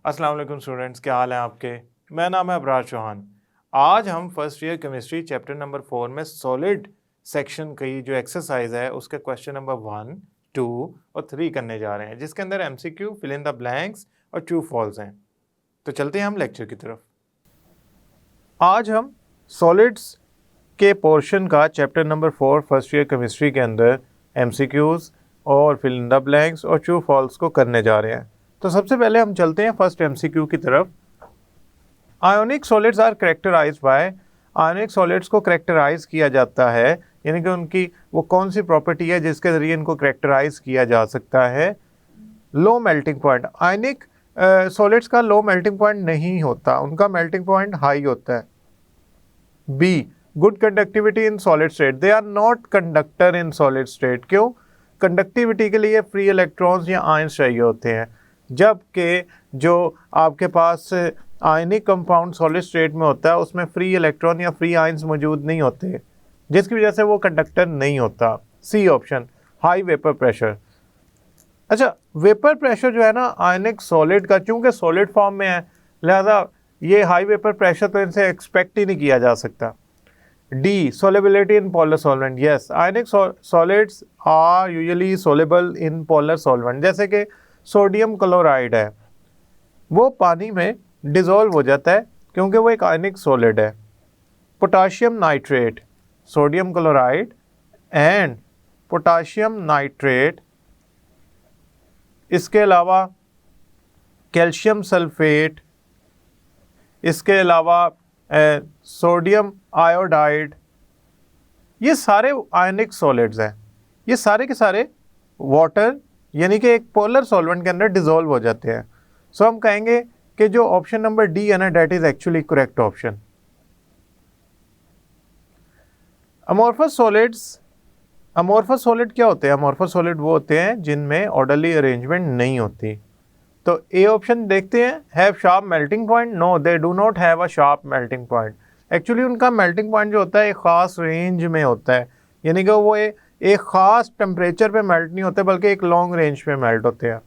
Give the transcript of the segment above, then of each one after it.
अस्सलाम वालेकुम स्टूडेंट्स, क्या हाल है आपके। मेरा नाम है अबरार चौहान। आज हम first year chemistry chapter number 4 में सॉलिड सेक्शन की जो एक्सरसाइज है उसके क्वेश्चन नंबर 1, 2 और 3 करने जा रहे हैं, जिसके अंदर MCQ, fill in the blanks और ट्रू फॉल्स हैं। तो चलते हैं हम लेक्चर की तरफ। आज हम सॉलिड्स के पोर्शन का chapter number 4 first year chemistry के अंदर एमसीक्यूज और फिल इन द ब्लैंक्स और ट्रू फॉल्स को करने जा रहे हैं। तो सबसे पहले हम चलते हैं फर्स्ट एमसीक्यू की तरफ। Ionic solids are characterised by, ionic solids को कैरेक्टराइज किया जाता है, यानी कि उनकी वो कौन सी प्रॉपर्टी है जिसके जरिए इनको कैरेक्टराइज किया जा सकता है। Low melting point, ionic solids का लो मेल्टिंग पॉइंट नहीं होता, उनका मेल्टिंग पॉइंट हाई होता है। B, good conductivity in solid state, they are not conductor in solid state. क्यों? कंडक्टिविटी के लिए फ्री इलेक्ट्रॉन्स या आयंस चाहिए होते हैं, जबकि जो आपके पास आयनिक कंपाउंड सॉलिड स्टेट में होता है उसमें फ्री इलेक्ट्रॉन या फ्री आयंस मौजूद नहीं होते, जिसकी वजह से वो कंडक्टर नहीं होता। C option, high vapour pressure. अच्छा, वेपर प्रेशर जो है ना आयनिक सॉलिड का, चूंकि सॉलिड फॉर्म में है, लिहाजा ये हाई वेपर प्रेशर तो इनसे एक्सपेक्ट ही नहीं किया जा सकता। D, solubility in polar solvent, yes, ionic solids are usually soluble in polar solvent। जैसे कि सोडियम क्लोराइड है, वो पानी में डिजोल्व हो जाता है क्योंकि वो एक आयनिक सॉलिड है। Potassium nitrate, sodium chloride and potassium nitrate, इसके अलावा कैल्शियम सल्फेट, इसके अलावा सोडियम आयोडाइड, ये सारे आयनिक सॉलिड्स हैं। ये सारे के सारे वाटर यानी कि एक पोलर सॉल्वेंट के अंदर डिसॉल्व हो जाते हैं। सो हम कहेंगे कि जो ऑप्शन नंबर डी है ना, that is actually correct option. Amorphous solids, amorphous solid क्या होते हैं? अमोर्फस सॉलिड वो होते हैं जिनमें ऑर्डरली अरेंजमेंट नहीं होती। तो ए ऑप्शन देखते हैं, have sharp melting point. No, they do not have a sharp melting point. Actually उनका मेल्टिंग पॉइंट जो होता है एक ख़ास रेंज में होता है, यानी कि वो एक ख़ास टेम्परेचर पे मेल्ट नहीं होते बल्कि एक लॉन्ग रेंज पे मेल्ट होते हैं।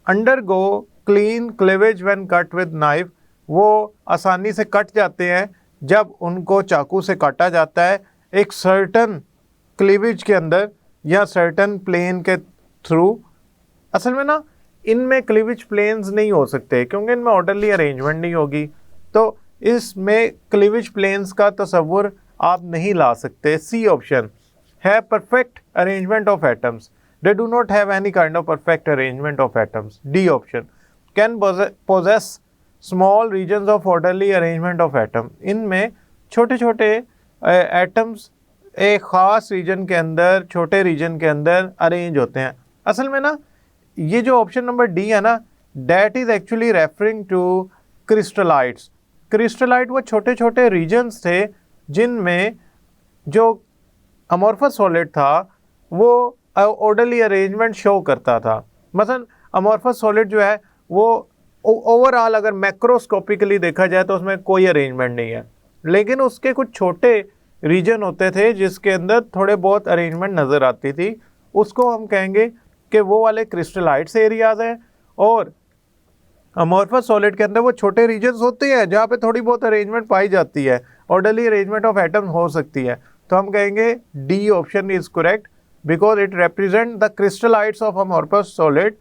Under go clean cleavage when cut with knife, वो आसानी से कट जाते हैं जब उनको चाकू से काटा जाता है एक सर्टन क्लीवेज के अंदर या सर्टन प्लेन के थ्रू। असल में ना इनमें क्लीवेज प्लेन्स नहीं हो सकते क्योंकि इनमें ऑर्डरली अरेंजमेंट नहीं होगी, तो इसमें क्लीवेज प्लेन्स का तस्वुर आप नहीं ला सकते। सी ऑप्शन है perfect arrangement of atoms, they do not have any kind of perfect arrangement of atoms. D option, can possess small regions of orderly arrangement of atom, इनमें छोटे छोटे एटम्स एक ख़ास रीजन के अंदर, छोटे रीजन के अंदर अरेंज होते हैं। असल में ना ये जो ऑप्शन नंबर डी है ना, that is actually referring to crystallites. Crystallite वो छोटे छोटे रीजन्स थे जिनमें जो अमोर्फस सॉलिड था वो ऑर्डरली अरेंजमेंट शो करता था। मसलन अमोर्फस सॉलिड जो है वो ओवरऑल अगर मैक्रोस्कोपिकली देखा जाए तो उसमें कोई अरेंजमेंट नहीं है, लेकिन उसके कुछ छोटे रीजन होते थे जिसके अंदर थोड़े बहुत अरेंजमेंट नज़र आती थी, उसको हम कहेंगे कि वो वाले क्रिस्टलाइट्स एरियाज हैं। और अमोर्फस सॉलिड के अंदर वो छोटे रीजन्स होते हैं जहाँ पे थोड़ी बहुत अरेंजमेंट पाई जाती है, ऑर्डरली अरेंजमेंट ऑफ एटम्स हो सकती है। तो हम कहेंगे D option is correct because it represent the crystallites of amorphous solid,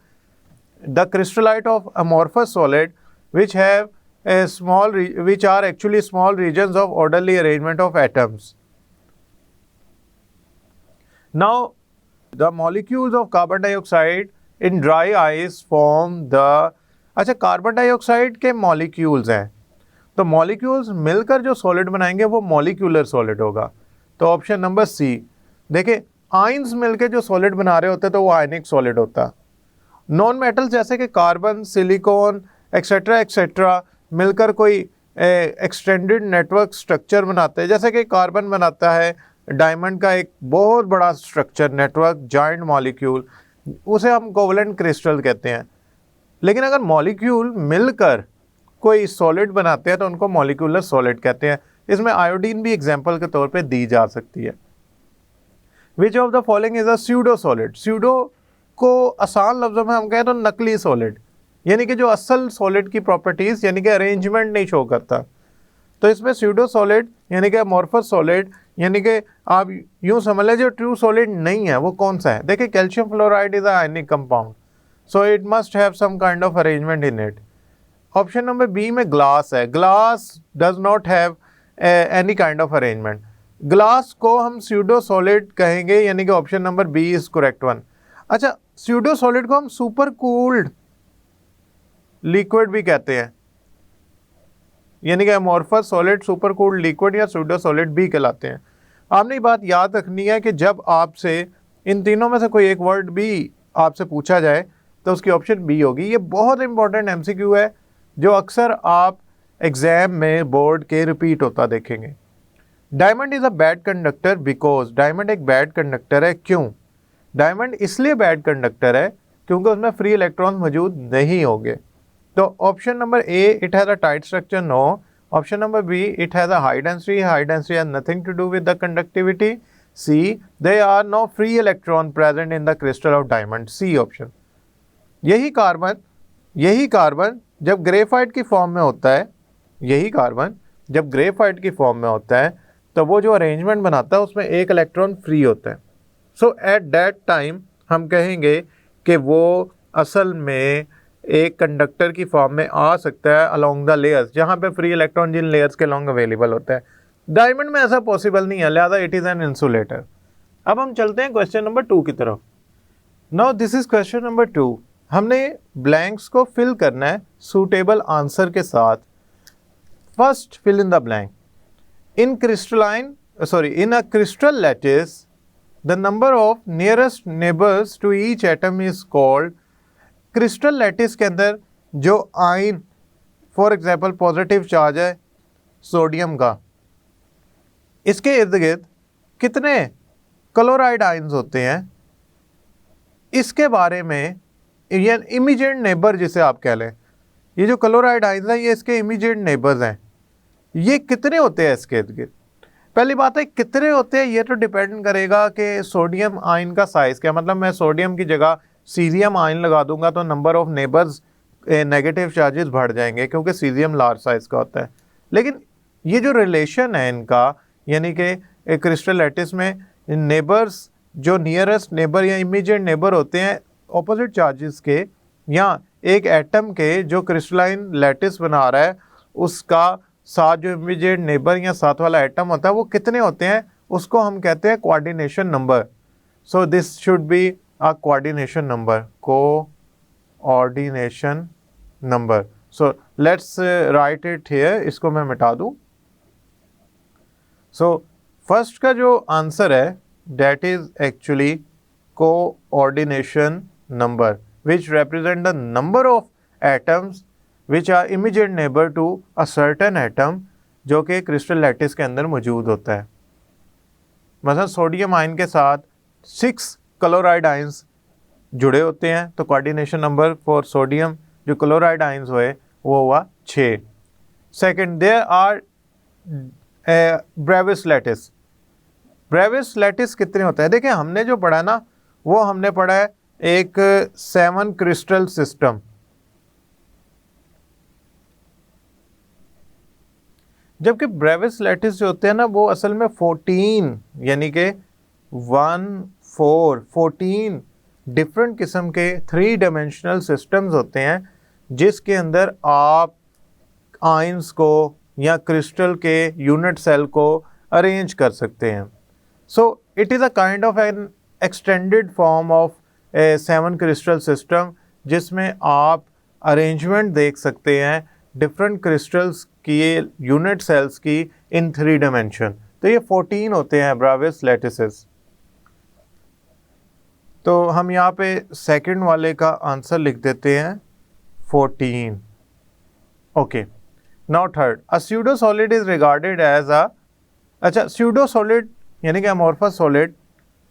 the crystallite of amorphous solid which have a small which are actually small regions of orderly arrangement of atoms. Now the molecules of carbon dioxide in dry ice form the, अच्छा carbon dioxide के molecules हैं, तो molecules मिलकर जो solid बनाएंगे वो molecular solid होगा। तो ऑप्शन नंबर सी, देखिए आयंस मिलकर जो सॉलिड बना रहे होते तो वो आयनिक सॉलिड होता। नॉन मेटल्स जैसे कि कार्बन, सिलिकॉन एक्सेट्रा एक्सेट्रा मिलकर कोई एक्सटेंडेड नेटवर्क स्ट्रक्चर बनाते हैं, जैसे कि कार्बन बनाता है डायमंड का एक बहुत बड़ा स्ट्रक्चर नेटवर्क, जॉइंट मॉलिक्यूल, उसे हम कोवलेंट क्रिस्टल कहते हैं। लेकिन अगर मॉलिक्यूल मिलकर कोई सॉलिड बनाते हैं तो उनको मॉलिक्यूलर सॉलिड कहते हैं। इसमें आयोडीन भी एग्जांपल के तौर पे दी जा सकती है। Which of the following is a pseudo solid, pseudo को आसान लफ्जों में हम कहें तो नकली सॉलिड, यानी कि जो असल सॉलिड की प्रॉपर्टीज़ यानी कि अरेंजमेंट नहीं शो करता। तो इसमें स्यूडो सॉलिड यानी कि अमॉर्फस सॉलिड यानी कि आप यूँ समझ लें जो ट्रू सॉलिड नहीं है वो कौन सा है। देखिए calcium fluoride is ionic compound, so it must have some kind of arrangement in it. Option number B में ग्लास है, glass does not have any kind of arrangement. Glass को हम स्यूडो सॉलिड कहेंगे, यानी कि option number B is correct one. अच्छा, pseudo solid को हम सुपर कूल्ड लिक्विड भी कहते हैं, यानी कि amorphous solid, super cooled liquid या स्यूडो सॉलिड भी कहलाते हैं। आपने बात याद रखनी है कि जब आपसे इन तीनों में से कोई एक वर्ड भी आपसे पूछा जाए तो उसकी ऑप्शन बी होगी। ये बहुत इंपॉर्टेंट एमसीक्यू है जो अक्सर आप एग्जाम में बोर्ड के रिपीट होता देखेंगे। Diamond is a bad conductor because, diamond एक बैड कंडक्टर है क्यों? डायमंड इसलिए बैड कंडक्टर है क्योंकि उसमें फ्री इलेक्ट्रॉन मौजूद नहीं होंगे। तो option number A, it has a tight structure, no. Option number B, it has a high density has nothing to do with the conductivity. C, they are no free electron present in the crystal of diamond. C option. यही carbon जब graphite की form में होता है, यही carbon जब graphite की form में होता है तो वो जो अरेंजमेंट बनाता है उसमें एक इलेक्ट्रॉन फ्री होता है। सो एट दैट टाइम हम कहेंगे कि वो असल में एक कंडक्टर की फॉर्म में आ सकता है अलोंग द लेयर्स, जहाँ पे फ्री इलेक्ट्रॉन जिन लेयर्स के लॉन्ग अवेलेबल होता है। डायमंड में ऐसा पॉसिबल नहीं है, लिहाजा इट इज़ एन इंसुलेटर। अब हम चलते हैं क्वेश्चन नंबर 2 की तरफ। Now this is question number 2। हमने ब्लैंक्स को फिल करना है सूटेबल आंसर के साथ। First, fill in the blank. In a crystal lattice, the number of nearest neighbors to each atom is called। Crystal lattice के अंदर जो ion, for example positive charge है सोडियम का, इसके इर्द गिर्द कितने क्लोराइड आयन्स होते हैं, इसके बारे में, ये इमीडिएट नेबर जिसे आप कह लें, ये जो क्लोराइड आयन्स हैं ये इसके इमीडिएट नेबर्स हैं, ये कितने होते हैं इसके इर्द गिर्द। पहली बात है कितने होते हैं ये तो डिपेंड करेगा कि सोडियम आयन का साइज़ क्या, मतलब मैं सोडियम की जगह सीजियम आयन लगा दूंगा तो number of neighbours negative charges बढ़ जाएंगे क्योंकि सीजियम लार्ज साइज़ का होता है। लेकिन ये जो रिलेशन है इनका, यानी कि क्रिस्टल लैटिस में नेबर्स जो नियरेस्ट नेबर या इमीडिएट नेबर होते हैं ऑपोजिट चार्जेस के, या एक एटम के जो क्रिस्टलाइन लैटिस बना रहा है उसका साथ जो इमीडिएट नेबर या साथ वाला एटम होता है वो कितने होते हैं, उसको हम कहते हैं coordination number. So this should be a coordination number, coordination number. So let's write it here, इसको मैं मिटा दूं। सो फर्स्ट का जो आंसर है that is actually coordination number which represent the number of atoms which are immediate neighbour to a certain atom जो कि crystal lattice के अंदर मौजूद होता है। मतलब सोडियम आयन के साथ 6 क्लोराइड आयन्स जुड़े होते हैं तो कोऑर्डिनेशन नंबर फॉर सोडियम जो क्लोराइड आयन्स हुए वो हुआ 6। Second, there are Bravais lattice. Bravais lattice कितने होते हैं? देखिए हमने जो पढ़ा ना वो हमने पढ़ा है एक 7 क्रिस्टल सिस्टम, जबकि ब्रेविस लैटिस जो होते हैं ना वो असल में 14 यानी कि 14 डिफरेंट किस्म के 3 डायमेंशनल सिस्टम्स होते हैं जिसके अंदर आप आयंस को या क्रिस्टल के यूनिट सेल को अरेंज कर सकते हैं। So it is a kind of N extended form of 7 crystal system जिसमें आप अरेंजमेंट देख सकते हैं डिफरेंट क्रिस्टल्स की यूनिट सेल्स की इन 3 डायमेंशन। तो ये 14 होते हैं ब्रेविस लैटिसेस। तो हम यहाँ पे सेकंड वाले का आंसर लिख देते हैं 14। Okay, now third, a pseudo solid is regarded as a, अच्छा स्यूडो सॉलिड यानी कि अमॉर्फस सॉलिड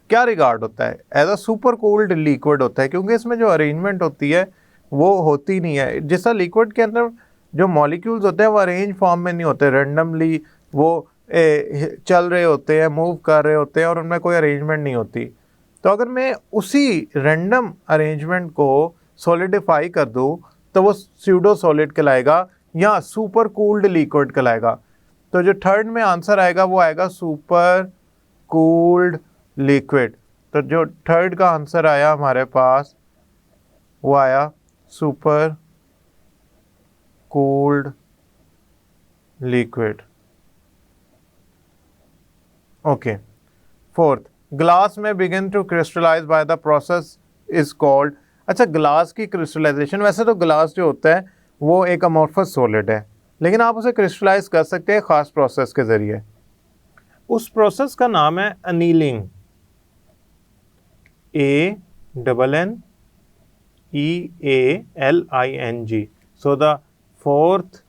क्या रिगार्ड होता है? As a super cooled liquid होता है क्योंकि इसमें जो अरेंजमेंट होती है वो होती नहीं है। जैसा लिक्विड के अंदर जो मॉलिक्यूल्स होते हैं वो अरेंज फॉर्म में नहीं होते, रैंडमली वो चल रहे होते हैं, मूव कर रहे होते हैं और उनमें कोई अरेंजमेंट नहीं होती। तो अगर मैं उसी रैंडम अरेंजमेंट को सॉलिडिफाई कर दूं तो वो स्यूडो सॉलिड कहलाएगा या सुपर कूल्ड लिक्विड कहलाएगा। तो जो थर्ड में आंसर आएगा वो आएगा सुपर कूल्ड लिक्विड। तो जो थर्ड का आंसर आया हमारे पास वो आया super cooled liquid. Okay, fourth, glass में begin to crystallize by the process is called. अच्छा, ग्लास की क्रिस्टलाइजेशन, वैसे तो ग्लास जो होता है वो एक अमोर्फस सॉलिड है, लेकिन आप उसे क्रिस्टलाइज कर सकते हैं खास प्रोसेस के जरिए। उस प्रोसेस का नाम है annealing, ANNEALING। So the fourth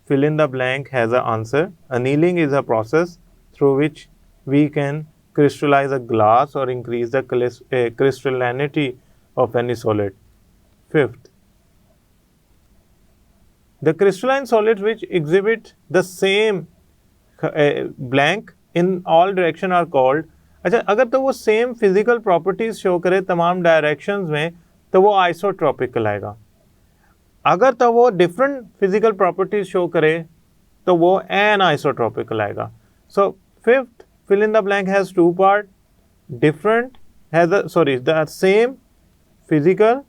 fill in the blank has an answer. Annealing is a process through which we can crystallize a glass or increase the crystallinity of any solid. Fifth, the crystalline solids which exhibit the same blank in all direction are called। अच्छा, अगर तो वो same physical properties show करे तमाम directions में तो वो isotropic कहलाएगा। अगर तो वो डिफरेंट फिजिकल प्रॉपर्टीज शो करे तो वो एन आइसोट्रोपिक कहलाएगा। So fifth fill in the blank has two part, different has the same physical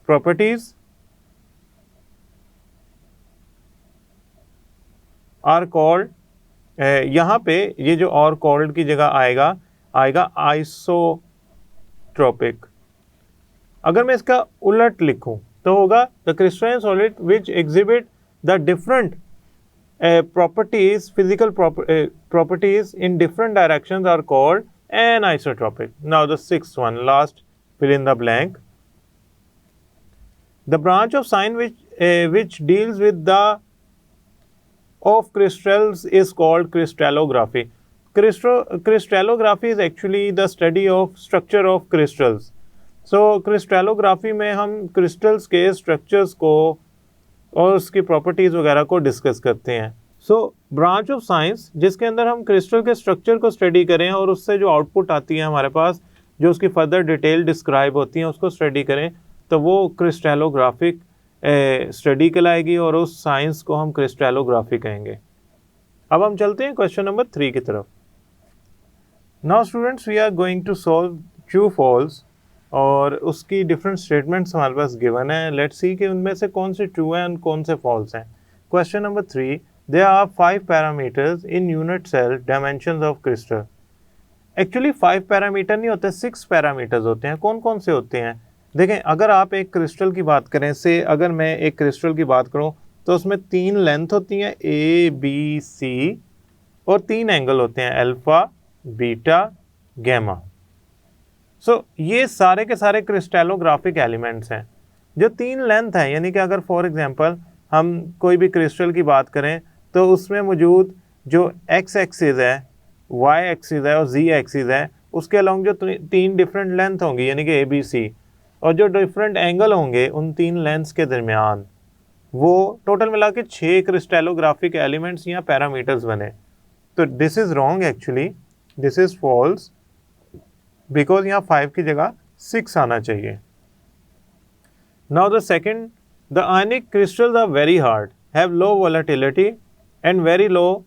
properties are called, यहाँ पे ये जो और कॉल्ड की जगह आएगा आइसोट्रोपिक। अगर मैं इसका उलट लिखूं तो होगा the crystalline solid which exhibit the different properties, physical properties in different directions are called anisotropic. Now the sixth one, last, fill in the blank. The branch of science which deals with the of crystals is called crystallography. Crystallography is actually the study of structure of crystals. So crystallography में हम crystals के structures को और उसकी properties वगैरह को discuss करते हैं. So branch of science जिसके अंदर हम crystal के structure को study करें और उससे जो output आती है हमारे पास, जो उसकी further detail describe होती है, उसको study करें, तो वो crystallographic स्टडी कहलाएगी और उस साइंस को हम क्रिस्टलोग्राफी कहेंगे. अब हम चलते हैं क्वेश्चन नंबर 3 की तरफ. Now students, we are going to solve true false और उसकी डिफरेंट स्टेटमेंट्स हमारे पास गिवन है. लेट्स सी कि उनमें से कौन से ट्रू हैं और कौन से फॉल्स हैं. Question number 3, there are 5 parameters in unit cell dimensions of crystal. Actually 5 parameter नहीं होते, 6 पैरामीटर्स होते हैं. कौन कौन से होते हैं? देखें, अगर आप एक क्रिस्टल की बात करें, से अगर मैं एक क्रिस्टल की बात करूं तो उसमें 3 लेंथ होती हैं A, B, C और 3 एंगल होते हैं अल्फा, बीटा, गैमा. सो ये सारे के सारे क्रिस्टलोग्राफिक एलिमेंट्स हैं. जो 3 लेंथ है, यानी कि अगर फॉर एग्जांपल हम कोई भी क्रिस्टल की बात करें तो उसमें मौजूद जो एक्स एक्सिस है, वाई एक्सिस है और जी एक्सिस है, उसके अलॉन्ग जो 3 डिफरेंट लेंथ होंगी यानी कि A, B, C, और जो डिफरेंट एंगल होंगे उन 3 लेंस के दरमियान, वो टोटल मिला के 6 क्रिस्टलोग्राफिक एलिमेंट्स या पैरामीटर्स बने. तो this is wrong, actually this is false, because यहाँ 5 की जगह 6 आना चाहिए. Now the second, the ionic crystals are very hard, have low volatility and very low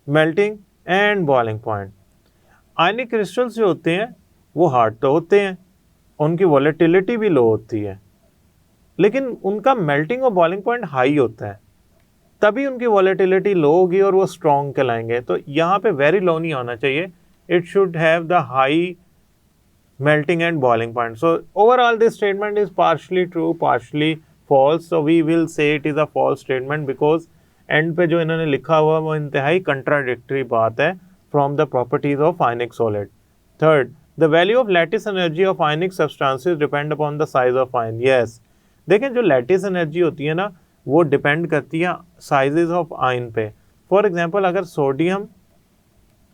melting and boiling point. Ionic crystals जो होते हैं वो हार्ड तो होते हैं, उनकी वॉलेटिलिटी भी लो होती है, लेकिन उनका मेल्टिंग और बॉइलिंग पॉइंट हाई होता है, तभी उनकी वॉलेटिलिटी लो होगी और वो स्ट्रॉन्ग कहलाएंगे. तो यहाँ पे वेरी लो नहीं होना चाहिए, it should have the high melting and boiling point. So overall this statement is partially true, partially false. So we will say it is a false statement, because end पे जो इन्होंने लिखा हुआ वो इंतहाई कंट्राडिक्टरी बात है from the properties of ionic solid. Third, The value of lattice energy of ionic substances depend upon the size of ion. Yes, देखें जो lattice energy होती है ना, वो डिपेंड करती है sizes of ion पे. फॉर एग्जाम्पल अगर सोडियम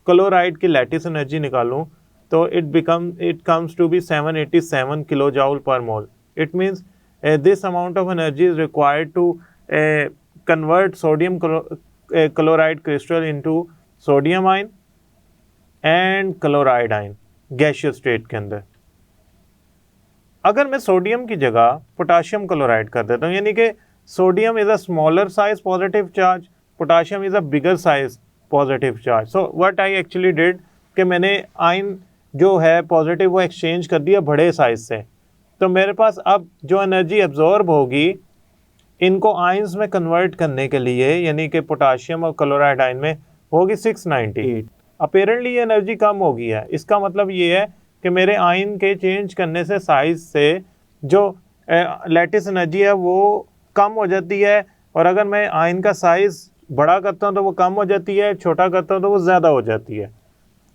क्लोराइड की lattice energy निकालूं तो it comes to be 787 kilojoule per mole. It means this amount of energy is required to convert sodium chloride crystal into sodium ion and chloride ion gaseous state के अंदर. अगर मैं sodium की जगह potassium chloride कर देता हूँ, यानी कि sodium is a smaller size positive charge, potassium is a bigger size positive charge. So what I actually did कि मैंने आयन जो है पॉजिटिव वो एक्सचेंज कर दिया बड़े साइज से। तो मेरे पास अब जो एनर्जी एब्जॉर्ब होगी इनको आयंस में कन्वर्ट करने के लिए, यानी कि पोटाशियम और क्लोराइड आयन में, होगी 698। अपेरेंटली ये एनर्जी कम हो गई है। इसका मतलब ये है कि मेरे आयन के चेंज करने से साइज से जो लैटिस एनर्जी है वो कम हो जाती है, और अगर मैं आयन का साइज बड़ा करता हूँ तो वो कम हो जाती है, छोटा करता हूँ तो वो ज़्यादा हो जाती है।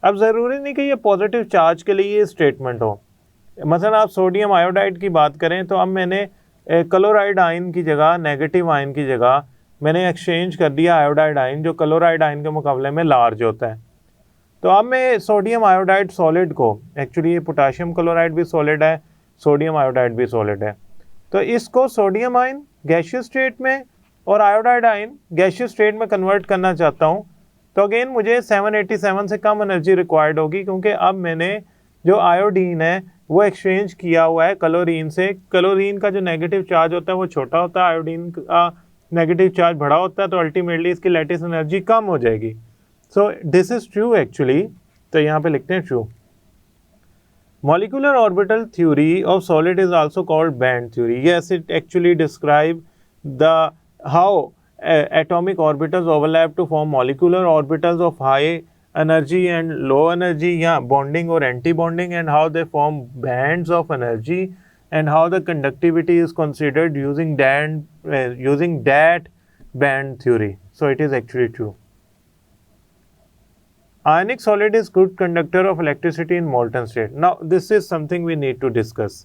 अब ज़रूरी नहीं कि ये पॉजिटिव चार्ज के लिए ये स्टेटमेंट हो। मसलन आप सोडियम आयोडाइड की बात करें तो अब मैंने क्लोराइड आयन की जगह, नेगेटिव आयन की जगह मैंने एक्सचेंज कर दिया आयोडाइड आयन, जो क्लोराइड आयन के मुकाबले में लार्ज होता है। तो अब मैं सोडियम आयोडाइड सॉलिड को, एक्चुअली ये पोटाशियम क्लोराइड भी सॉलिड है, सोडियम आयोडाइड भी सॉलिड है, तो इसको सोडियम आयन गैसियस स्टेट में और आयोडाइड आयन गैसियस स्टेट में कन्वर्ट करना चाहता हूँ। तो अगेन मुझे 787 से कम एनर्जी रिक्वायर्ड होगी, क्योंकि अब मैंने जो आयोडीन है वो एक्सचेंज किया हुआ है क्लोरीन से। क्लोरीन का जो नेगेटिव चार्ज होता है वो छोटा होता है, आयोडीन का नेगेटिव चार्ज बड़ा होता है, तो अल्टीमेटली इसकी लैटिस एनर्जी कम हो जाएगी। So this is true actually. तो यहाँ पे लिखते हैं true. Molecular orbital theory of solid is also called band theory. Yes, it actually describes the how atomic orbitals overlap to form molecular orbitals of high energy and low energy, yeah, bonding or anti-bonding, and how they form bands of energy, and how the conductivity is considered using that band theory. So it is actually true. Ionic solid is good conductor of electricity in molten state. Now this is something we need to discuss.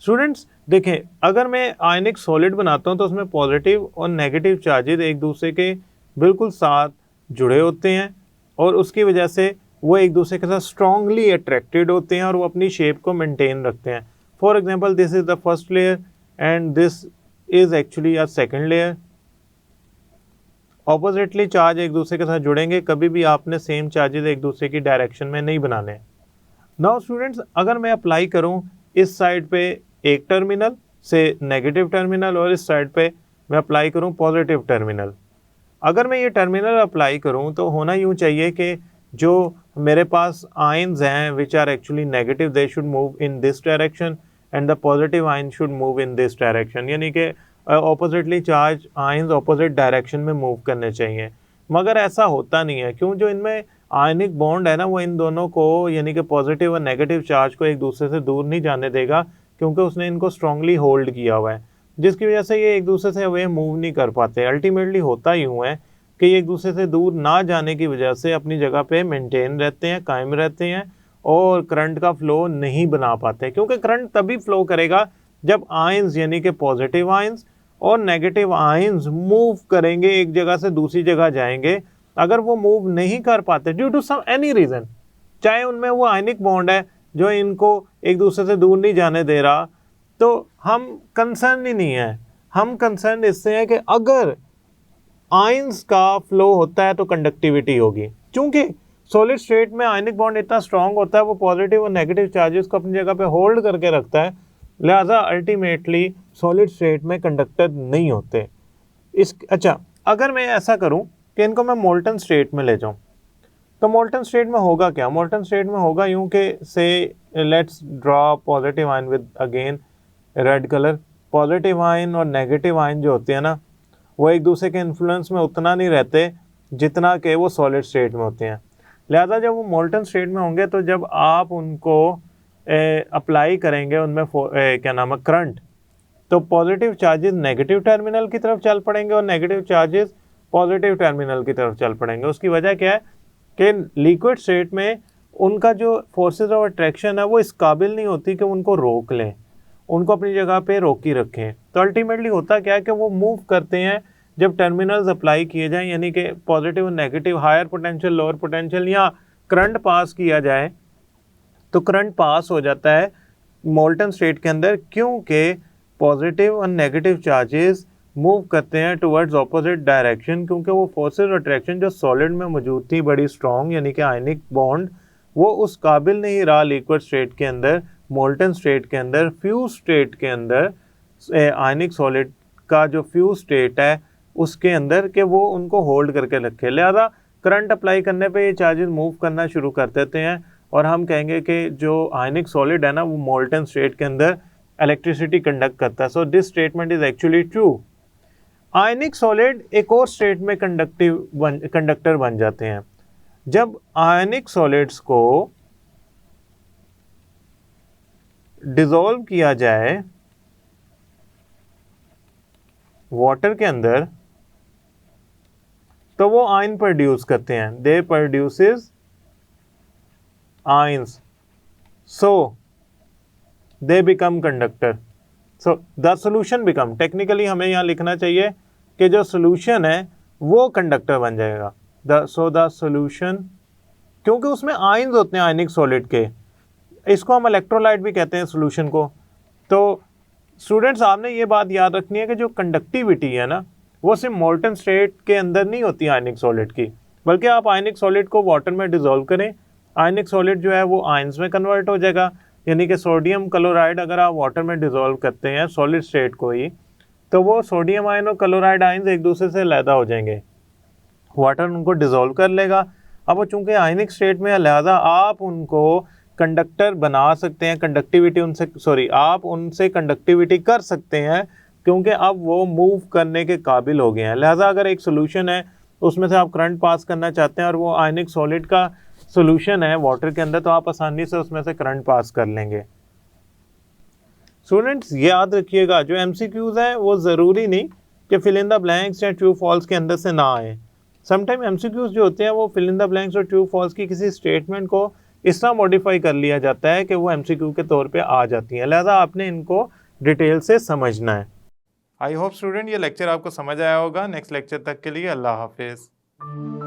Students देखें, अगर मैं आयनिक solid बनाता हूं तो उसमें positive और negative charges एक दूसरे के बिल्कुल साथ जुड़े होते हैं, और उसकी वजह से वो एक दूसरे के साथ स्ट्रांगली अट्रैक्टेड होते हैं और वो अपनी शेप को मेंटेन रखते हैं। For example, this is the first layer and this is actually a second layer. Oppositely charge एक दूसरे के साथ जुड़ेंगे, कभी भी आपने सेम चार्जेस एक दूसरे की डायरेक्शन में नहीं बनाने। नाउ स्टूडेंट्स, अगर मैं अप्लाई करूं इस साइड पे एक टर्मिनल से नेगेटिव टर्मिनल और इस साइड पे मैं अप्लाई करूं पॉजिटिव टर्मिनल, अगर मैं ये टर्मिनल अप्लाई करूं तो होना यूं चाहिए कि जो मेरे पास आयंस हैं which are actually negative, they should move in this direction and the positive ion should move in this direction, यानी कि oppositely charge ions opposite direction में मूव करने चाहिए। मगर ऐसा होता नहीं है। क्यों? जो इनमें आयनिक बॉन्ड है ना, वो इन दोनों को, यानी कि पॉजिटिव और नेगेटिव चार्ज को एक दूसरे से दूर नहीं जाने देगा, क्योंकि उसने इनको स्ट्रांगली होल्ड किया हुआ है, जिसकी वजह से ये एक दूसरे से अवे मूव नहीं कर पाते। अल्टीमेटली होता यूँ है कि ये एक दूसरे से दूर ना जाने की वजह से अपनी जगह पे मेंटेन रहते हैं, कायम रहते हैं, और करंट का फ्लो नहीं बना पाते। क्योंकि करंट तभी फ्लो करेगा जब आयंस, यानी कि पॉजिटिव आयंस और नेगेटिव आयंस मूव करेंगे, एक जगह से दूसरी जगह जाएंगे। अगर वो मूव नहीं कर पाते due to some any reason, चाहे उनमें वो आयनिक बॉन्ड है जो इनको एक दूसरे से दूर नहीं जाने दे रहा, तो हम कंसर्न ही नहीं है। हम कंसर्न इससे है कि अगर आयंस का फ्लो होता है तो कंडक्टिविटी होगी। चूंकि सॉलिड स्टेट में आयनिक बॉन्ड इतना स्ट्रांग होता है, वो पॉजिटिव और नेगेटिव चार्जेस को अपनी जगह पे होल्ड करके रखता है, लिहाजा अल्टीमेटली सॉलिड स्टेट में कंडक्टर नहीं होते। अच्छा, अगर मैं ऐसा करूं कि इनको मैं मोल्टन स्टेट में ले जाऊं, तो मोल्टन स्टेट में होगा क्या? मोल्टन स्टेट में होगा यूं कि से let's draw positive ion with again red colour. Positive ion और नेगेटिव आयन जो होते हैं ना, वो एक दूसरे के इन्फ्लुएंस में उतना नहीं रहते जितना कि वो सॉलिड स्टेट में होते हैं। लिहाजा जब वो मोल्टन स्टेट में होंगे तो जब आप उनको अप्लाई करेंगे उनमें क्या नाम है, करंट, तो पॉजिटिव चार्जेस नेगेटिव टर्मिनल की तरफ चल पड़ेंगे और नेगेटिव चार्जेस पॉजिटिव टर्मिनल की तरफ चल पड़ेंगे। उसकी वजह क्या है कि लिक्विड स्टेट में उनका जो फोर्सेस ऑफ अट्रैक्शन है वो इस काबिल नहीं होती कि उनको रोक लें, उनको अपनी जगह पे रोकी रखें। तो अल्टीमेटली होता क्या है कि वो मूव करते हैं जब टर्मिनल्स अप्लाई किए जाएं, यानी कि पॉजिटिव और negative, higher potential lower potential, या करंट पास किया जाए तो करंट पास हो जाता है मोल्टन स्टेट के अंदर, क्योंकि पॉजिटिव और नेगेटिव चार्जेस मूव करते हैं टुवर्ड्स ऑपोजिट डायरेक्शन, क्योंकि वो फोर्सेस अट्रैक्शन जो सॉलिड में मौजूद थी बड़ी स्ट्रॉन्ग, यानी कि आयनिक बॉन्ड, वो उस काबिल नहीं रहा लिक्विड स्टेट के अंदर मोल्टन स्टेट के अंदर, फ्यूज स्टेट के अंदर आयनिक सॉलिड का जो फ्यूज स्टेट है उसके अंदर कि वो उनको होल्ड करके रखे, लिहाजा करंट अप्लाई करने पे ये चार्जेस मूव करना शुरू कर देते हैं और हम कहेंगे कि जो आयनिक सॉलिड है ना वो मोल्टन स्टेट के अंदर इलेक्ट्रिसिटी कंडक्ट करता है। So this statement is actually true. Ionic solid एक और स्टेट में कंडक्टर बन जाते हैं। जब आयनिक सॉलिड्स को डिसॉल्व किया जाए वाटर के अंदर तो वो आयन प्रोड्यूस करते हैं, दे produces ions, so they become conductor. So the solution become, technically हमें यहाँ लिखना चाहिए कि जो सोल्यूशन है वो कंडक्टर बन जाएगा। सो द सोल्यूशन, क्योंकि उसमें आयंस होते हैं आयनिक सॉलिड के, इसको हम इलेक्ट्रोलाइट भी कहते हैं सोल्यूशन को। तो स्टूडेंट्स आपने ये बात याद रखनी है कि जो कंडक्टिविटी है ना वो सिर्फ मोल्टन स्टेट के अंदर नहीं होती आयनिक सॉलिड की, बल्कि आप आयनिक सॉलिड को वाटर में डिसॉल्व करें, आयनिक सॉलिड जो है वो आयंस में कन्वर्ट हो जाएगा। यानी कि सोडियम क्लोराइड अगर आप वाटर में डिसॉल्व करते हैं सॉलिड स्टेट को ही, तो वो सोडियम आयन और क्लोराइड आयंस एक दूसरे से अलहदा हो जाएंगे, वाटर उनको डिसॉल्व कर लेगा। अब वो चूंकि आयनिक स्टेट में है लिहाजा आप उनको कंडक्टर बना सकते हैं, कंडक्टिविटी उनसे आप उनसे कंडक्टिविटी कर सकते हैं क्योंकि अब वो मूव करने के काबिल हो गए हैं। लिहाजा अगर एक सोल्यूशन है उसमें से आप करंट पास करना चाहते हैं और वो आयनिक सॉलिड का सोल्यूशन है वाटर के अंदर, तो आप आसानी से उसमें से करंट पास कर लेंगे। स्टूडेंट्स याद रखिएगा जो एमसीक्यूज हैं वो ज़रूरी नहीं कि फिल इन द ब्लैंक्स या ट्रू फॉल्स के अंदर से ना आए। समटाइम एमसीक्यूज जो होते हैं वो फिल इन द ब्लैंक्स और ट्रू फॉल्स की किसी स्टेटमेंट को इस तरह मॉडिफाई कर लिया जाता है कि वो एमसीक्यू के तौर पे आ जाती हैं, लिहाजा आपने इनको डिटेल से समझना है। आई होप स्टूडेंट ये लेक्चर आपको समझ आया होगा। नेक्स्ट लेक्चर तक के लिए अल्लाह हाफिज़।